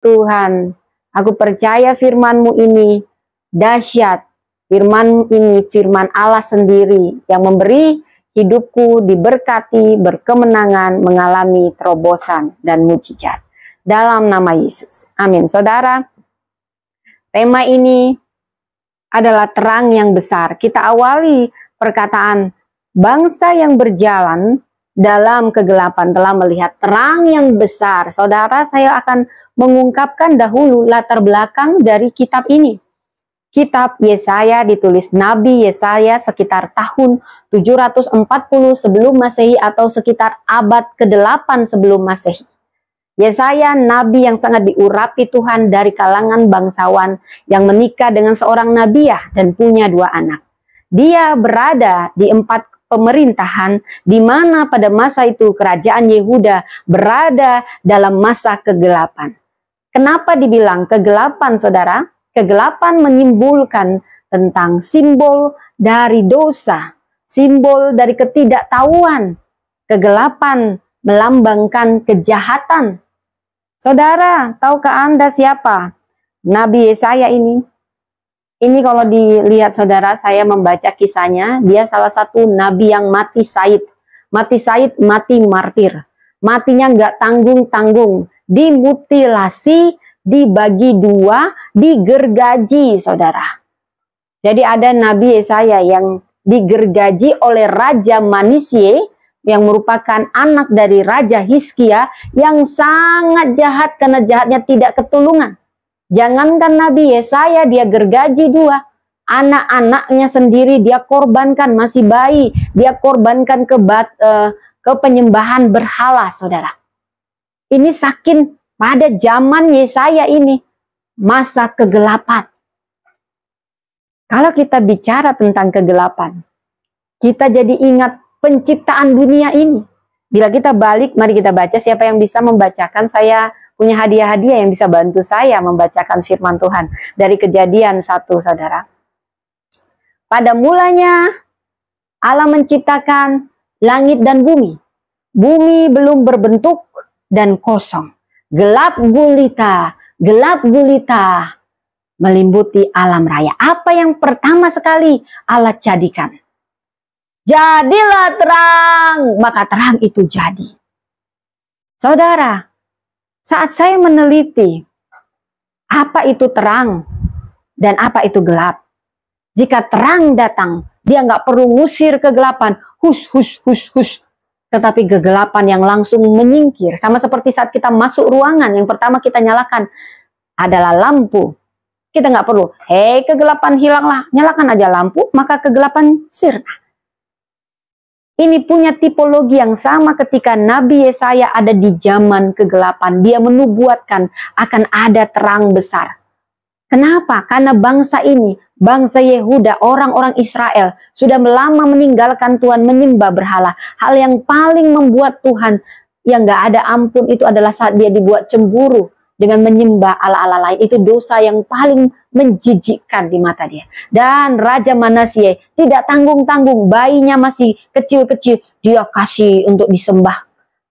Tuhan, aku percaya firman-Mu ini dahsyat. Firman ini firman Allah sendiri yang memberi hidupku diberkati, berkemenangan, mengalami terobosan dan mujizat. Dalam nama Yesus. Amin. Saudara, tema ini adalah terang yang besar. Kita awali perkataan bangsa yang berjalan dalam kegelapan telah melihat terang yang besar. Saudara, saya akan mengungkapkan dahulu latar belakang dari kitab ini. Kitab Yesaya ditulis Nabi Yesaya sekitar tahun 740 sebelum Masehi atau sekitar abad ke-8 sebelum Masehi. Yesaya nabi yang sangat diurapi Tuhan dari kalangan bangsawan yang menikah dengan seorang nabiah dan punya 2 anak. Dia berada di 4 pemerintahan di mana pada masa itu kerajaan Yehuda berada dalam masa kegelapan. Kenapa dibilang kegelapan, saudara? Kegelapan menyimbolkan tentang simbol dari dosa, simbol dari ketidaktahuan. Kegelapan melambangkan kejahatan. Saudara, tahukah Anda siapa Nabi Yesaya ini? Ini kalau dilihat saudara, saya membaca kisahnya, dia salah satu nabi yang mati syahid. Mati syahid, mati martir. Matinya nggak tanggung-tanggung, dimutilasi, dibagi 2, digergaji, saudara. Jadi ada Nabi Yesaya yang digergaji oleh Raja Manasye yang merupakan anak dari Raja Hizkia yang sangat jahat karena jahatnya tidak ketulungan. Jangankan Nabi Yesaya dia gergaji 2, anak-anaknya sendiri dia korbankan, masih bayi dia korbankan ke penyembahan berhala, saudara. Ini saking pada zaman Yesaya ini, masa kegelapan. Kalau kita bicara tentang kegelapan, kita jadi ingat penciptaan dunia ini. Bila kita balik, mari kita baca. Siapa yang bisa membacakan? Saya punya hadiah-hadiah yang bisa bantu saya membacakan firman Tuhan. Dari Kejadian 1, saudara. Pada mulanya, Allah menciptakan langit dan bumi. Bumi belum berbentuk dan kosong. Gelap gulita melimbuti alam raya. Apa yang pertama sekali Allah jadikan? Jadilah terang, maka terang itu jadi. Saudara, saat saya meneliti apa itu terang dan apa itu gelap, jika terang datang, dia nggak perlu ngusir kegelapan, hus. Tetapi kegelapan yang langsung menyingkir. Sama seperti saat kita masuk ruangan, yang pertama kita nyalakan adalah lampu. Kita nggak perlu, hei kegelapan hilanglah, nyalakan aja lampu, maka kegelapan sirna. Ini punya tipologi yang sama ketika Nabi Yesaya ada di zaman kegelapan. Dia menubuatkan akan ada terang besar. Kenapa? Karena bangsa ini, bangsa Yehuda, orang-orang Israel sudah lama meninggalkan Tuhan, menyembah berhala. Hal yang paling membuat Tuhan yang gak ada ampun itu adalah saat dia dibuat cemburu dengan menyembah ala-ala lain. Itu dosa yang paling menjijikkan di mata dia. Dan Raja Manasye tidak tanggung-tanggung, bayinya masih kecil-kecil, dia kasih untuk disembah.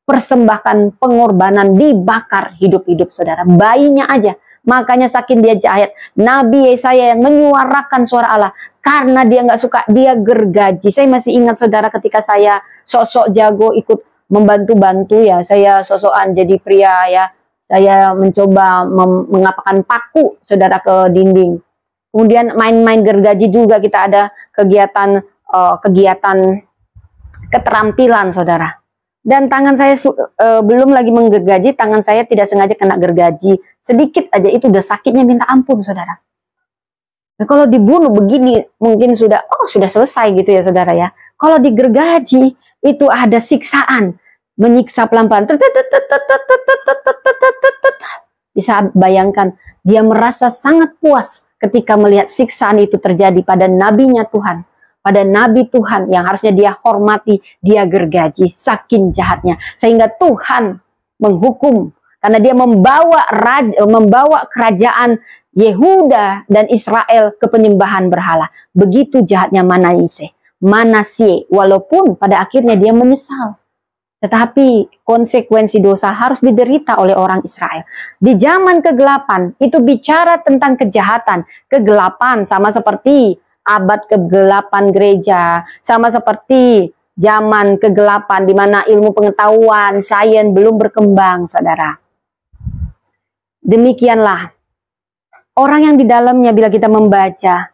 Persembahkan pengorbanan, dibakar hidup-hidup, saudara. Bayinya aja. Makanya saking dia jahat, Nabi Yesaya yang menyuarakan suara Allah. Karena dia nggak suka, dia gergaji. Saya masih ingat, saudara, ketika saya sosok jago ikut membantu-bantu ya. Saya sosokan jadi pria ya. Saya mencoba mengapakan paku, saudara, ke dinding. Kemudian main-main gergaji juga, kita ada kegiatan keterampilan, saudara. Dan tangan saya belum lagi menggergaji, tangan saya tidak sengaja kena gergaji. Sedikit aja itu udah sakitnya minta ampun, saudara. Nah, kalau dibunuh begini mungkin sudah selesai gitu ya, saudara ya. Kalau digergaji itu ada siksaan, menyiksa pelan-pelan. Bisa bayangkan, dia merasa sangat puas ketika melihat siksaan itu terjadi pada nabinya Tuhan. Pada nabi Tuhan yang harusnya dia hormati, dia gergaji, saking jahatnya. Sehingga Tuhan menghukum, karena dia membawa kerajaan Yehuda dan Israel ke penyembahan berhala. Begitu jahatnya Manasye, walaupun pada akhirnya dia menyesal. Tetapi konsekuensi dosa harus diderita oleh orang Israel. Di zaman kegelapan itu bicara tentang kejahatan. Kegelapan sama seperti abad kegelapan gereja, sama seperti zaman kegelapan di mana ilmu pengetahuan, sains belum berkembang, saudara. Demikianlah orang yang di dalamnya bila kita membaca,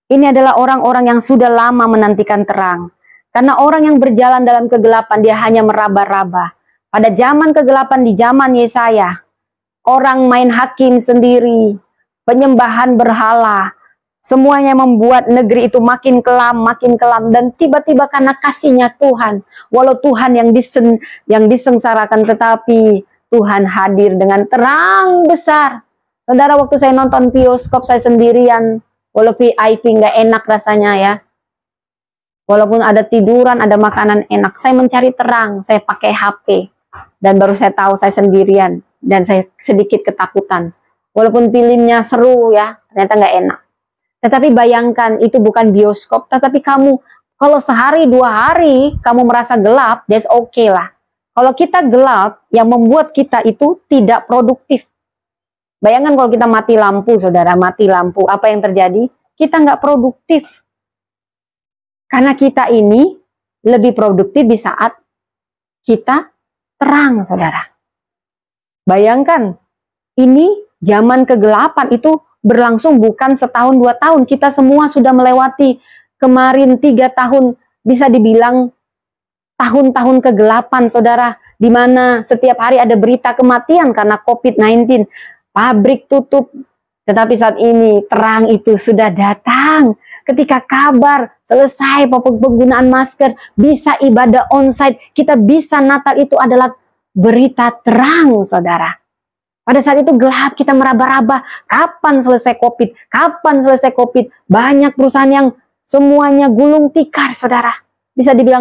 ini adalah orang-orang yang sudah lama menantikan terang. Karena orang yang berjalan dalam kegelapan, dia hanya meraba-raba. Pada zaman kegelapan di zaman Yesaya, orang main hakim sendiri, penyembahan berhala, semuanya membuat negeri itu makin kelam, dan tiba-tiba karena kasihnya Tuhan, walau Tuhan yang disengsarakan, tetapi Tuhan hadir dengan terang besar. Saudara, waktu saya nonton bioskop saya sendirian, walau VIP nggak enak rasanya ya. Walaupun ada tiduran, ada makanan enak, saya mencari terang, saya pakai HP. Dan baru saya tahu saya sendirian, dan saya sedikit ketakutan. Walaupun filmnya seru ya, ternyata nggak enak. Tetapi bayangkan, itu bukan bioskop, tetapi kamu, kalau sehari, 2 hari, kamu merasa gelap, that's okay lah. Kalau kita gelap, yang membuat kita itu tidak produktif. Bayangkan kalau kita mati lampu, saudara, mati lampu, apa yang terjadi? Kita nggak produktif. Karena kita ini lebih produktif di saat kita terang, saudara. Bayangkan, ini zaman kegelapan itu berlangsung bukan setahun 2 tahun. Kita semua sudah melewati kemarin 3 tahun, bisa dibilang tahun-tahun kegelapan, saudara. Di mana setiap hari ada berita kematian karena COVID-19. Pabrik tutup. Tetapi saat ini terang itu sudah datang. Ketika kabar selesai penggunaan masker, bisa ibadah onsite, kita bisa Natal, itu adalah berita terang, saudara. Pada saat itu gelap, kita meraba-raba, kapan selesai COVID? Kapan selesai COVID? Banyak perusahaan yang semuanya gulung tikar, saudara. Bisa dibilang